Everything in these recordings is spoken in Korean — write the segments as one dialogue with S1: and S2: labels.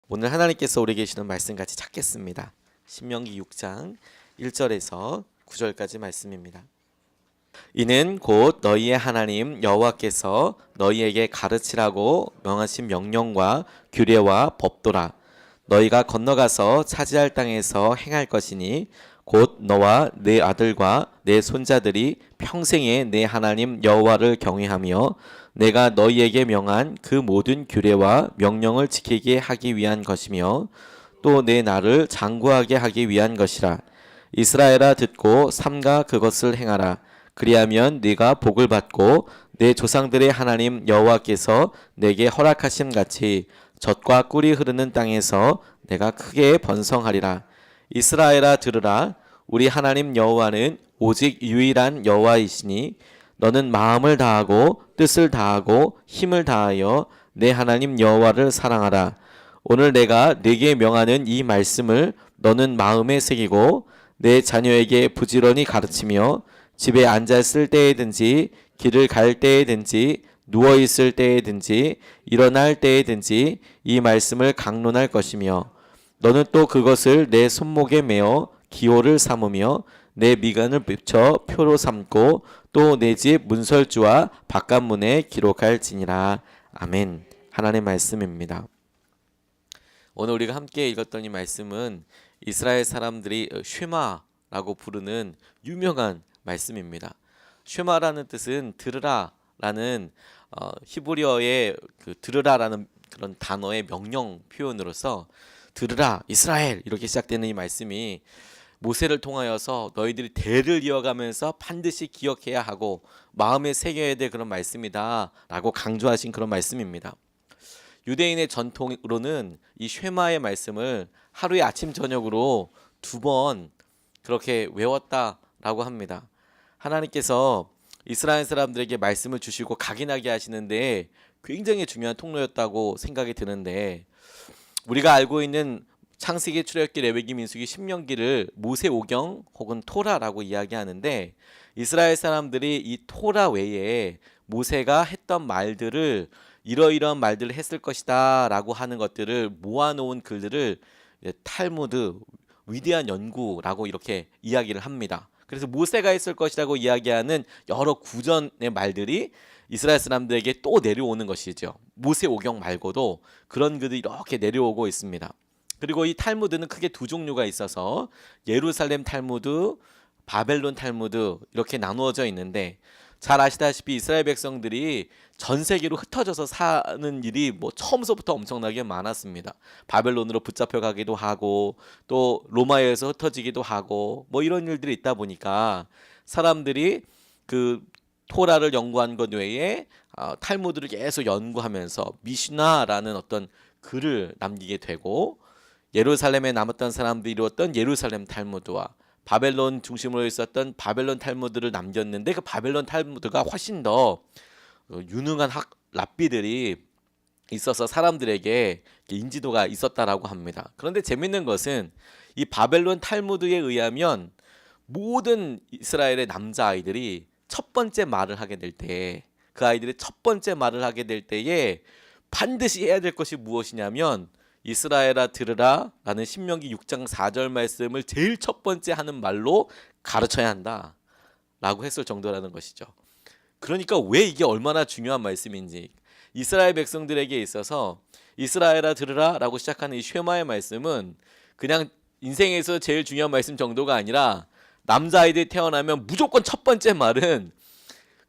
S1: 오늘 하나님께서 우리에게 주시는 말씀 같이 찾겠습니다. 신명기 6장 1절에서 9절까지 말씀입니다. 이는 곧 너희의 하나님 여호와께서 너희에게 가르치라고 명하신 명령과 규례와 법도라. 너희가 건너가서 차지할 땅에서 행할 것이니 곧 너와 네 아들과 네 손자들이 평생에 내 하나님 여호와를 경외하며 내가 너희에게 명한 그 모든 규례와 명령을 지키게 하기 위한 것이며 또 내 나를 장구하게 하기 위한 것이라. 이스라엘아 듣고 삼가 그것을 행하라. 그리하면 네가 복을 받고 내 조상들의 하나님 여호와께서 내게 허락하심 같이 젖과 꿀이 흐르는 땅에서 내가 크게 번성하리라. 이스라엘아 들으라. 우리 하나님 여호와는 오직 유일한 여호와이시니 너는 마음을 다하고 뜻을 다하고 힘을 다하여 내 하나님 여호와를 사랑하라. 오늘 내가 네게 명하는 이 말씀을 너는 마음에 새기고 내 자녀에게 부지런히 가르치며 집에 앉아 있을 때에든지 길을 갈 때에든지 누워 있을 때에든지 일어날 때에든지 이 말씀을 강론할 것이며 너는 또 그것을 내 손목에 메어 기호를 삼으며 내 미간을 붙여 표로 삼고 또 내 집 문설주와 바깥문에 기록할지니라. 아멘. 하나님의 말씀입니다. 오늘 우리가 함께 읽었던 이 말씀은 이스라엘 사람들이 쉐마라고 부르는 유명한 말씀입니다. 쉐마라는 뜻은 들으라라는 히브리어의 그 들으라라는 그런 단어의 명령 표현으로서 들으라 이스라엘 이렇게 시작되는 이 말씀이 모세를 통하여서 너희들이 대를 이어가면서 반드시 기억해야 하고 마음에 새겨야 될 그런 말씀이다 라고 강조하신 그런 말씀입니다. 유대인의 전통으로는 이 쉐마의 말씀을 하루에 아침 저녁으로 2번 그렇게 외웠다라고 합니다. 하나님께서 이스라엘 사람들에게 말씀을 주시고 각인하게 하시는데 굉장히 중요한 통로였다고 생각이 드는데, 우리가 알고 있는 창세기, 출애굽기, 레위기, 민수기, 신명기를 모세오경 혹은 토라라고 이야기하는데, 이스라엘 사람들이 이 토라 외에 모세가 했던 말들을 이러이러한 말들을 했을 것이다 라고 하는 것들을 모아놓은 글들을 탈무드, 위대한 연구라고 이렇게 이야기를 합니다. 그래서 모세가 했을 것이라고 이야기하는 여러 구전의 말들이 이스라엘 사람들에게 또 내려오는 것이죠. 모세오경 말고도 그런 글들이 이렇게 내려오고 있습니다. 그리고 이 탈무드는 크게 두 종류가 있어서 예루살렘 탈무드, 바벨론 탈무드 이렇게 나누어져 있는데, 잘 아시다시피 이스라엘 백성들이 전 세계로 흩어져서 사는 일이 처음서부터 엄청나게 많았습니다. 바벨론으로 붙잡혀 가기도 하고 또 로마에서 흩어지기도 하고 이런 일들이 있다 보니까 사람들이 그 토라를 연구한 것 외에 탈무드를 계속 연구하면서 미시나라는 어떤 글을 남기게 되고, 예루살렘에 남았던 사람들이 이루었던 예루살렘 탈무드와 바벨론 중심으로 있었던 바벨론 탈무드를 남겼는데, 그 바벨론 탈무드가 훨씬 더 유능한 랍비들이 있어서 사람들에게 인지도가 있었다라고 합니다. 그런데 재밌는 것은 이 바벨론 탈무드에 의하면 모든 이스라엘의 남자아이들이 첫 번째 말을 하게 될 때, 그 아이들이 첫 번째 말을 하게 될 때에 반드시 해야 될 것이 무엇이냐면 이스라엘아 들으라 라는 신명기 6장 4절 말씀을 제일 첫 번째 하는 말로 가르쳐야 한다 라고 했을 정도라는 것이죠. 그러니까 왜 이게 얼마나 중요한 말씀인지, 이스라엘 백성들에게 있어서 이스라엘아 들으라 라고 시작하는 이 쉐마의 말씀은 그냥 인생에서 제일 중요한 말씀 정도가 아니라, 남자아이들이 태어나면 무조건 첫 번째 말은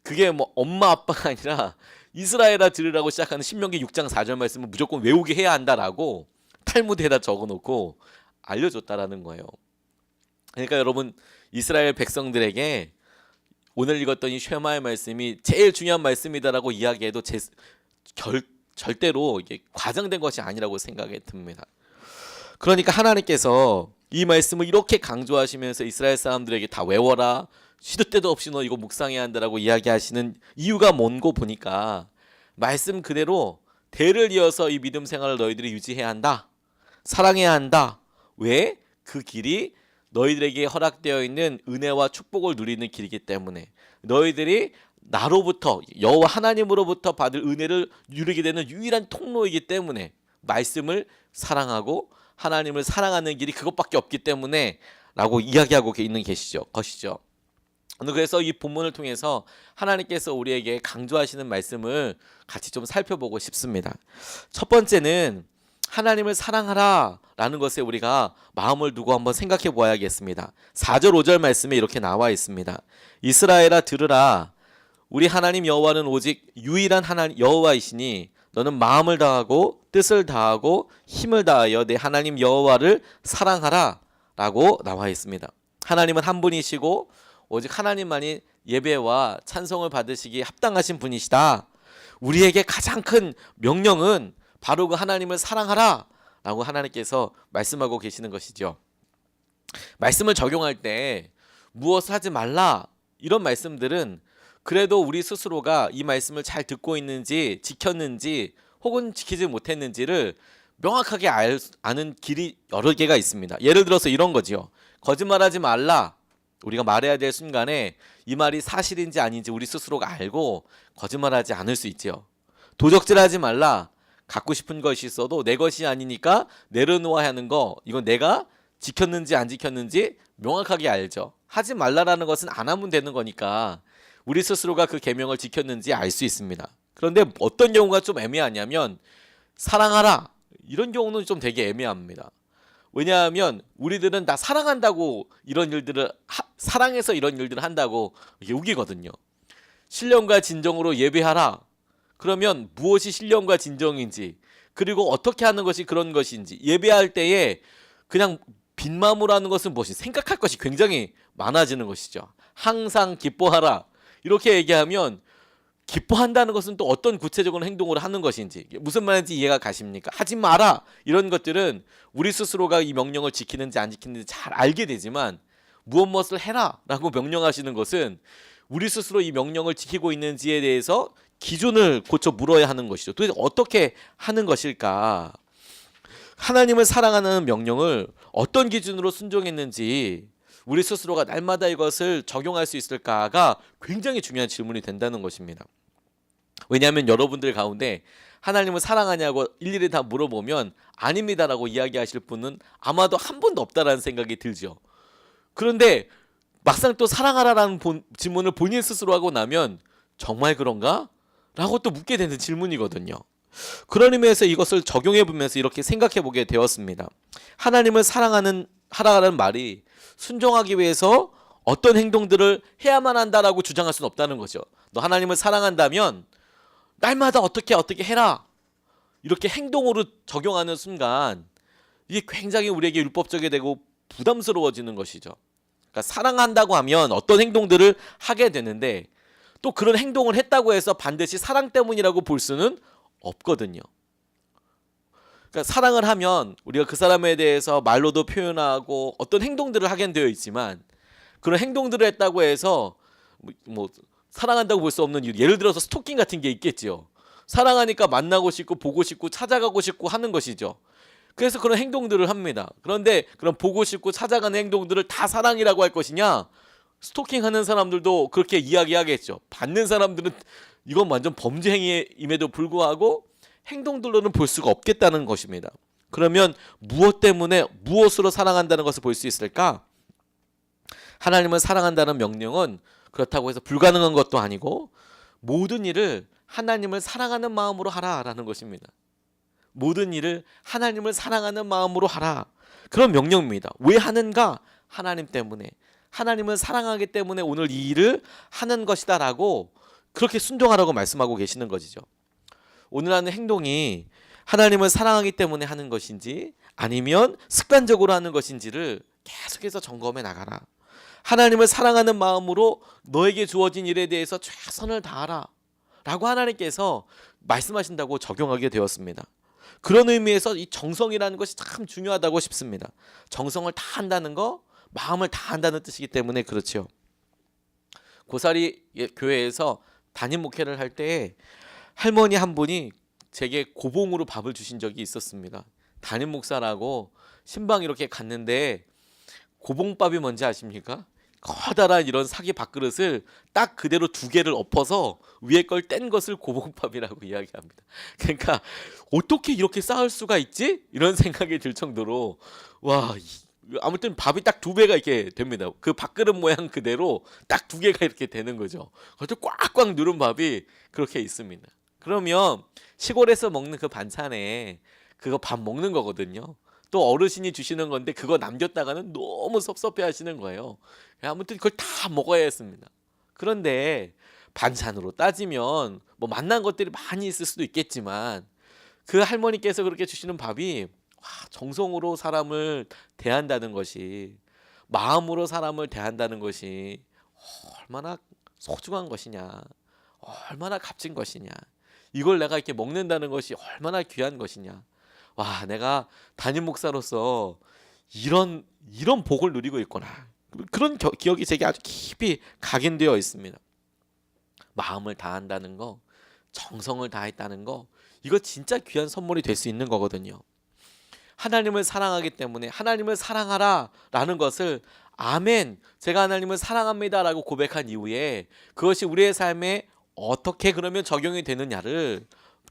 S1: 그게 엄마 아빠가 아니라 이스라엘아 들으라고 시작하는 신명기 6장 4절 말씀을 무조건 외우게 해야 한다라고 탈무드에다 적어놓고 알려줬다라는 거예요. 그러니까 여러분, 이스라엘 백성들에게 오늘 읽었던 이 쉐마의 말씀이 제일 중요한 말씀이다라고 이야기해도 절대로 이게 과장된 것이 아니라고 생각이 듭니다. 그러니까 하나님께서 이 말씀을 이렇게 강조하시면서 이스라엘 사람들에게 다 외워라, 시도 때도 없이 너 이거 묵상해야 한다라고 이야기하시는 이유가 뭔고 보니까, 말씀 그대로 대를 이어서 이 믿음 생활을 너희들이 유지해야 한다, 사랑해야 한다. 왜? 그 길이 너희들에게 허락되어 있는 은혜와 축복을 누리는 길이기 때문에, 너희들이 나로부터 여호와 하나님으로부터 받을 은혜를 누리게 되는 유일한 통로이기 때문에 말씀을 사랑하고 하나님을 사랑하는 길이 그것밖에 없기 때문에 라고 이야기하고 있는 것이죠. 그래서 이 본문을 통해서 하나님께서 우리에게 강조하시는 말씀을 같이 좀 살펴보고 싶습니다. 첫 번째는 하나님을 사랑하라 라는 것에 우리가 마음을 두고 한번 생각해 보아야겠습니다. 4절 5절 말씀에 이렇게 나와 있습니다. 이스라엘아 들으라. 우리 하나님 여호와는 오직 유일한 하나님 여호와이시니 너는 마음을 다하고 뜻을 다하고 힘을 다하여 내 하나님 여호와를 사랑하라 라고 나와 있습니다. 하나님은 한 분이시고 오직 하나님만이 예배와 찬송을 받으시기에 합당하신 분이시다. 우리에게 가장 큰 명령은 바로 그 하나님을 사랑하라 라고 하나님께서 말씀하고 계시는 것이죠. 말씀을 적용할 때 무엇을 하지 말라 이런 말씀들은 그래도 우리 스스로가 이 말씀을 잘 듣고 있는지 지켰는지 혹은 지키지 못했는지를 명확하게 아는 길이 여러 개가 있습니다. 예를 들어서 이런 거지요. 거짓말하지 말라. 우리가 말해야 될 순간에 이 말이 사실인지 아닌지 우리 스스로가 알고 거짓말하지 않을 수 있지요. 도적질하지 말라. 갖고 싶은 것이 있어도 내 것이 아니니까 내려놓아야 하는 거, 이건 내가 지켰는지 안 지켰는지 명확하게 알죠. 하지 말라라는 것은 안 하면 되는 거니까 우리 스스로가 그 계명을 지켰는지 알 수 있습니다. 그런데 어떤 경우가 좀 애매하냐면 사랑하라 이런 경우는 좀 되게 애매합니다. 왜냐하면 우리들은 다 사랑한다고 이런 일들을 사랑해서 이런 일들을 한다고 이게 우기거든요. 신령과 진정으로 예배하라. 그러면 무엇이 신령과 진정인지 그리고 어떻게 하는 것이 그런 것인지 예배할 때에 그냥 빈 마음으로 하는 것은 무엇이 생각할 것이 굉장히 많아지는 것이죠. 항상 기뻐하라. 이렇게 얘기하면 기뻐한다는 것은 또 어떤 구체적인 행동을 하는 것인지 무슨 말인지 이해가 가십니까? 하지 마라 이런 것들은 우리 스스로가 이 명령을 지키는지 안 지키는지 잘 알게 되지만 무엇을 해라 라고 명령하시는 것은 우리 스스로 이 명령을 지키고 있는지에 대해서 기준을 고쳐 물어야 하는 것이죠. 도대체 어떻게 하는 것일까? 하나님을 사랑하는 명령을 어떤 기준으로 순종했는지 우리 스스로가 날마다 이것을 적용할 수 있을까가 굉장히 중요한 질문이 된다는 것입니다. 왜냐하면 여러분들 가운데 하나님을 사랑하냐고 일일이 다 물어보면 아닙니다라고 이야기하실 분은 아마도 한 분도 없다라는 생각이 들죠. 그런데 막상 또 사랑하라라는 질문을 본인 스스로 하고 나면 정말 그런가? 라고 또 묻게 되는 질문이거든요. 그런 의미에서 이것을 적용해 보면서 이렇게 생각해 보게 되었습니다. 하나님을 하라는 말이 순종하기 위해서 어떤 행동들을 해야만 한다라고 주장할 수는 없다는 거죠. 너 하나님을 사랑한다면 날마다 어떻게 해라. 이렇게 행동으로 적용하는 순간 이게 굉장히 우리에게 율법적이 되고 부담스러워지는 것이죠. 그러니까 사랑한다고 하면 어떤 행동들을 하게 되는데 또 그런 행동을 했다고 해서 반드시 사랑 때문이라고 볼 수는 없거든요. 그러니까 사랑을 하면 우리가 그 사람에 대해서 말로도 표현하고 어떤 행동들을 하게 되어 있지만 그런 행동들을 했다고 해서 뭐 사랑한다고 볼 수 없는 이유, 예를 들어서 스토킹 같은 게 있겠죠. 사랑하니까 만나고 싶고 보고 싶고 찾아가고 싶고 하는 것이죠. 그래서 그런 행동들을 합니다. 그런데 그런 보고 싶고 찾아가는 행동들을 다 사랑이라고 할 것이냐? 스토킹하는 사람들도 그렇게 이야기하겠죠. 받는 사람들은 이건 완전 범죄 행위임에도 불구하고 행동들로는 볼 수가 없겠다는 것입니다. 그러면 무엇 때문에 무엇으로 사랑한다는 것을 볼 수 있을까? 하나님을 사랑한다는 명령은 그렇다고 해서 불가능한 것도 아니고 모든 일을 하나님을 사랑하는 마음으로 하라라는 것입니다. 모든 일을 하나님을 사랑하는 마음으로 하라. 그런 명령입니다. 왜 하는가? 하나님 때문에. 하나님을 사랑하기 때문에 오늘 이 일을 하는 것이다라고 그렇게 순종하라고 말씀하고 계시는 것이죠. 오늘 하는 행동이 하나님을 사랑하기 때문에 하는 것인지 아니면 습관적으로 하는 것인지를 계속해서 점검해 나가라. 하나님을 사랑하는 마음으로 너에게 주어진 일에 대해서 최선을 다하라 라고 하나님께서 말씀하신다고 적용하게 되었습니다. 그런 의미에서 이 정성이라는 것이 참 중요하다고 싶습니다. 정성을 다한다는 거, 마음을 다한다는 뜻이기 때문에 그렇죠. 고사리 교회에서 담임 목회를 할 때 할머니 한 분이 제게 고봉으로 밥을 주신 적이 있었습니다. 담임 목사라고 신방 이렇게 갔는데 고봉밥이 뭔지 아십니까? 커다란 이런 사기 밥그릇을 딱 그대로 두 개를 엎어서 위에 걸 뗀 것을 고봉밥이라고 이야기합니다. 그러니까 어떻게 이렇게 쌓을 수가 있지? 이런 생각이 들 정도로 와, 아무튼 밥이 딱 두 배가 이렇게 됩니다. 그 밥그릇 모양 그대로 딱 두 개가 이렇게 되는 거죠. 그것도 꽉꽉 누른 밥이 그렇게 있습니다. 그러면 시골에서 먹는 그 반찬에 그거 밥 먹는 거거든요. 또 어르신이 주시는 건데 그거 남겼다가는 너무 섭섭해 하시는 거예요. 아무튼 그걸 다 먹어야 했습니다. 그런데 반찬으로 따지면 뭐 맛난 것들이 많이 있을 수도 있겠지만 그 할머니께서 그렇게 주시는 밥이 정성으로 사람을 대한다는 것이, 마음으로 사람을 대한다는 것이 얼마나 소중한 것이냐, 얼마나 값진 것이냐, 이걸 내가 이렇게 먹는다는 것이 얼마나 귀한 것이냐. 와, 내가 담임 목사로서 이런 복을 누리고 있구나. 그런 기억이 제게 아주 깊이 각인되어 있습니다. 마음을 다한다는 거, 정성을 다했다는 거, 이거 진짜 귀한 선물이 될 수 있는 거거든요. 하나님을 사랑하기 때문에 하나님을 사랑하라 라는 것을 아멘, 제가 하나님을 사랑합니다 라고 고백한 이후에 그것이 우리의 삶에 어떻게 그러면 적용이 되느냐를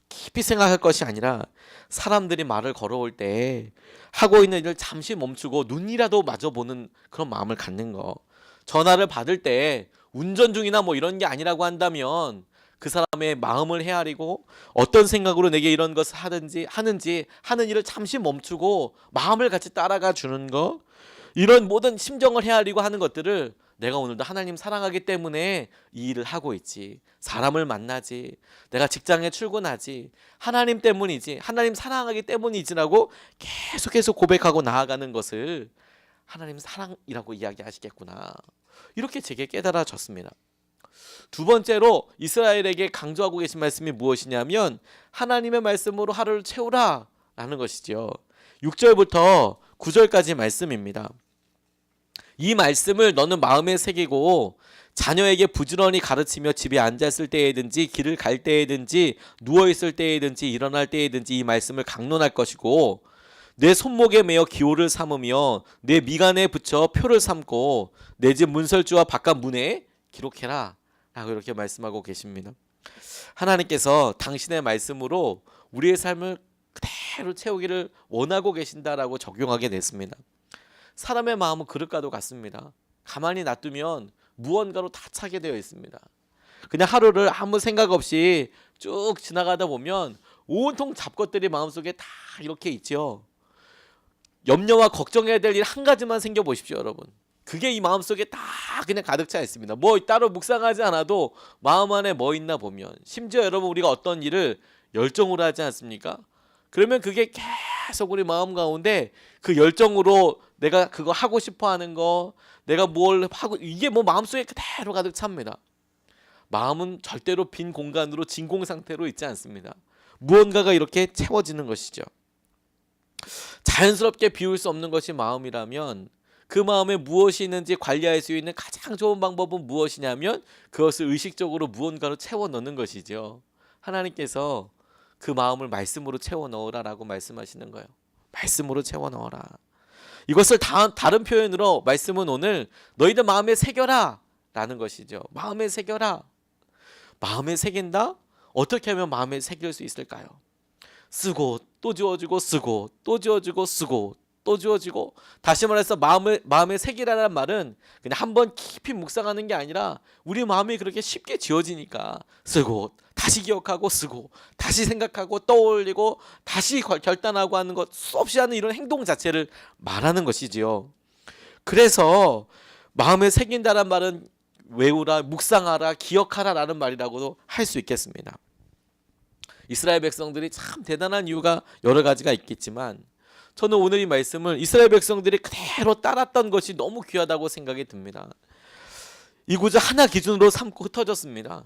S1: 깊이 생각할 것이 아니라 사람들이 말을 걸어올 때 하고 있는 일을 잠시 멈추고 눈이라도 마저 보는 그런 마음을 갖는 거. 전화를 받을 때 운전 중이나 뭐 이런 게 아니라고 한다면 그 사람의 마음을 헤아리고 어떤 생각으로 내게 이런 것을 하는지 하는 일을 잠시 멈추고 마음을 같이 따라가 주는 거, 이런 모든 심정을 헤아리고 하는 것들을 내가 오늘도 하나님 사랑하기 때문에 이 일을 하고 있지, 사람을 만나지, 내가 직장에 출근하지, 하나님 때문이지, 하나님 사랑하기 때문이지라고 계속해서 고백하고 나아가는 것을 하나님 사랑이라고 이야기하시겠구나, 이렇게 제게 깨달아졌습니다. 두 번째로 이스라엘에게 강조하고 계신 말씀이 무엇이냐면 하나님의 말씀으로 하루를 채우라 라는 것이죠. 6절부터 9절까지 말씀입니다. 이 말씀을 너는 마음에 새기고 자녀에게 부지런히 가르치며 집에 앉았을 때에든지 길을 갈 때에든지 누워있을 때에든지 일어날 때에든지 이 말씀을 강론할 것이고 내 손목에 매어 기호를 삼으며 내 미간에 붙여 표를 삼고 내 집 문설주와 바깥 문에 기록해라 라고 이렇게 말씀하고 계십니다. 하나님께서 당신의 말씀으로 우리의 삶을 그대로 채우기를 원하고 계신다라고 적용하게 됐습니다. 사람의 마음은 그릇과도 같습니다. 가만히 놔두면 무언가로 다 차게 되어 있습니다. 그냥 하루를 아무 생각 없이 쭉 지나가다 보면 온통 잡것들이 마음속에 다 이렇게 있죠. 염려와 걱정해야 될 일 한 가지만 생겨 보십시오, 여러분. 그게 이 마음속에 다 그냥 가득 차 있습니다. 뭐 따로 묵상하지 않아도 마음 안에 뭐 있나 보면, 심지어 여러분 우리가 어떤 일을 열정으로 하지 않습니까? 그러면 그게 계속 우리 마음 가운데 그 열정으로 내가 그거 하고 싶어 하는 거, 내가 뭘 하고, 이게 뭐 마음속에 그대로 가득 찹니다. 마음은 절대로 빈 공간으로 진공 상태로 있지 않습니다. 무언가가 이렇게 채워지는 것이죠. 자연스럽게 비울 수 없는 것이 마음이라면 그 마음에 무엇이 있는지 관리할 수 있는 가장 좋은 방법은 무엇이냐면 그것을 의식적으로 무언가로 채워 넣는 것이죠. 하나님께서 그 마음을 말씀으로 채워 넣으라라고 말씀하시는 거예요. 말씀으로 채워 넣어라. 이것을 다른 표현으로 말씀은 오늘 너희들 마음에 새겨라 라는 것이죠. 마음에 새겨라. 마음에 새긴다? 어떻게 하면 마음에 새길 수 있을까요? 쓰고 또 지워지고 쓰고 또 지워지고 쓰고 또 지워지고, 다시 말해서 마음에 새기라는 말은 그냥 한번 깊이 묵상하는 게 아니라 우리 마음이 그렇게 쉽게 지워지니까 쓰고 다시 기억하고 쓰고 다시 생각하고 떠올리고 다시 결단하고 하는 것, 수없이 하는 이런 행동 자체를 말하는 것이지요. 그래서 마음에 새긴다는 말은 외우라, 묵상하라, 기억하라 라는 말이라고도 할 수 있겠습니다. 이스라엘 백성들이 참 대단한 이유가 여러 가지가 있겠지만 저는 오늘 이 말씀을 이스라엘 백성들이 그대로 따랐던 것이 너무 귀하다고 생각이 듭니다. 이 구절 하나 기준으로 삼고 흩어졌습니다.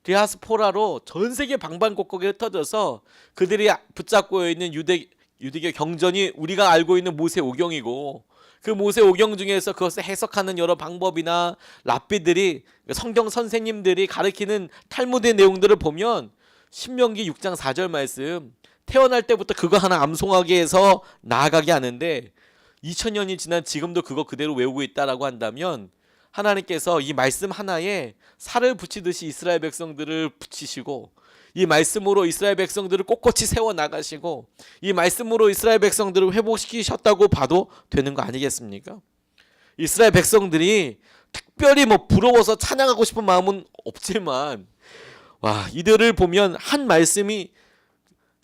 S1: 디아스포라로 전 세계 방방곡곡에 흩어져서 그들이 붙잡고 있는 유대교 경전이 우리가 알고 있는 모세오경이고, 그 모세오경 중에서 그것을 해석하는 여러 방법이나 랍비들이, 성경 선생님들이 가르치는 탈무드의 내용들을 보면 신명기 6장 4절 말씀, 태어날 때부터 그거 하나 암송하게 해서 나아가게 하는데 2000년이 지난 지금도 그거 그대로 외우고 있다라고 한다면 하나님께서 이 말씀 하나에 살을 붙이듯이 이스라엘 백성들을 붙이시고 이 말씀으로 이스라엘 백성들을 꼿꼿이 세워 나가시고 이 말씀으로 이스라엘 백성들을 회복시키셨다고 봐도 되는 거 아니겠습니까? 이스라엘 백성들이 특별히 뭐 부러워서 찬양하고 싶은 마음은 없지만 와, 이들을 보면 한 말씀이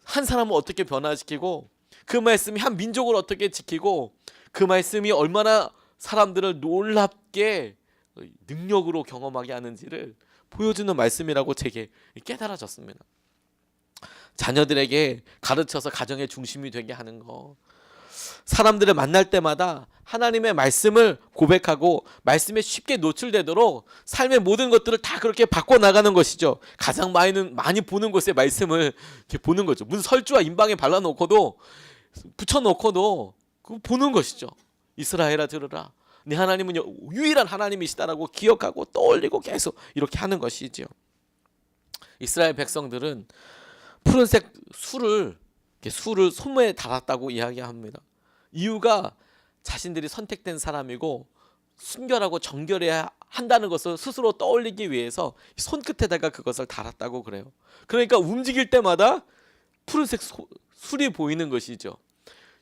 S1: 한 사람을 어떻게 변화시키고 그 말씀이 한 민족을 어떻게 지키고 그 말씀이 얼마나 사람들을 놀랍게 능력으로 경험하게 하는지를 보여주는 말씀이라고 제게 깨달아졌습니다. 자녀들에게 가르쳐서 가정의 중심이 되게 하는 거, 사람들을 만날 때마다 하나님의 말씀을 고백하고 말씀에 쉽게 노출되도록 삶의 모든 것들을 다 그렇게 바꿔나가는 것이죠. 가장 많이 보는 곳에 말씀을 이렇게 보는 거죠. 무슨 설주와 인방에 발라놓고도 붙여놓고도 그거 보는 것이죠. 이스라엘아 들으라, 네 하나님은 유일한 하나님이시다라고 기억하고 떠올리고 계속 이렇게 하는 것이죠. 이스라엘 백성들은 푸른색 술을 손에 달았다고 이야기합니다. 이유가 자신들이 선택된 사람이고 순결하고 정결해야 한다는 것을 스스로 떠올리기 위해서 손끝에다가 그것을 달았다고 그래요. 그러니까 움직일 때마다 푸른색 술이 보이는 것이죠.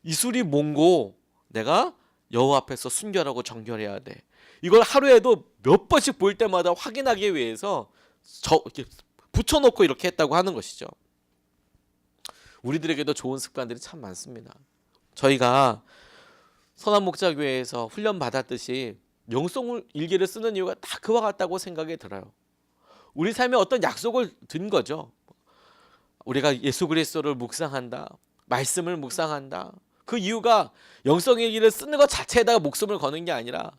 S1: 이 술이 뭔고 내가 여호와 앞에서 순결하고 정결해야 돼. 이걸 하루에도 몇 번씩 보일 때마다 확인하기 위해서 이렇게 붙여놓고 이렇게 했다고 하는 것이죠. 우리들에게도 좋은 습관들이 참 많습니다. 저희가 선한목자교회에서 훈련 받았듯이 영성 일기를 쓰는 이유가 다 그와 같다고 생각이 들어요. 우리 삶에 어떤 약속을 든 거죠. 우리가 예수 그리스도를 묵상한다, 말씀을 묵상한다. 그 이유가 영성일기를 쓰는 것 자체에다가 목숨을 거는 게 아니라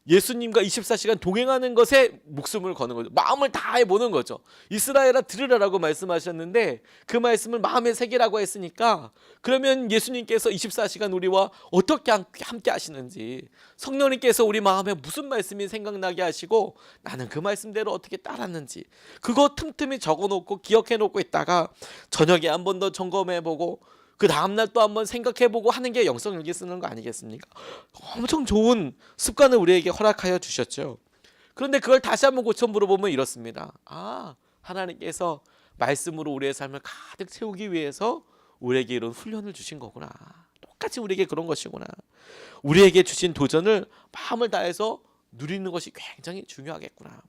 S1: 예수님과 24시간 동행하는 것에 목숨을 거는 거죠. 마음을 다해 보는 거죠. 이스라엘아 들으라라고 말씀하셨는데 그 말씀을 마음에 새기라고 했으니까, 그러면 예수님께서 24시간 우리와 어떻게 함께 하시는지, 성령님께서 우리 마음에 무슨 말씀이 생각나게 하시고 나는 그 말씀대로 어떻게 따랐는지 그거 틈틈이 적어놓고 기억해놓고 있다가 저녁에 한 번 더 점검해보고 그 다음날 또 한번 생각해보고 하는 게 영성일기 쓰는 거 아니겠습니까? 엄청 좋은 습관을 우리에게 허락하여 주셨죠. 그런데 그걸 다시 한번 고쳐 물어보면 이렇습니다. 하나님께서 말씀으로 우리의 삶을 가득 채우기 위해서 우리에게 이런 훈련을 주신 거구나. 똑같이 우리에게 그런 것이구나. 우리에게 주신 도전을 마음을 다해서 누리는 것이 굉장히 중요하겠구나.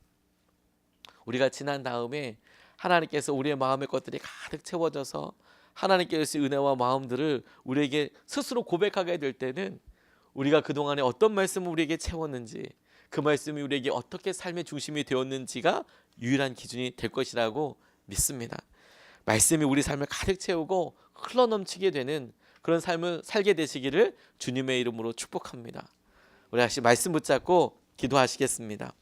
S1: 우리가 지난 다음에 하나님께서 우리의 마음의 것들이 가득 채워져서 하나님께 주신 은혜와 마음들을 우리에게 스스로 고백하게 될 때는 우리가 그동안에 어떤 말씀을 우리에게 채웠는지, 그 말씀이 우리에게 어떻게 삶의 중심이 되었는지가 유일한 기준이 될 것이라고 믿습니다. 말씀이 우리 삶을 가득 채우고 흘러넘치게 되는 그런 삶을 살게 되시기를 주님의 이름으로 축복합니다. 우리 다시 말씀 붙잡고 기도하시겠습니다.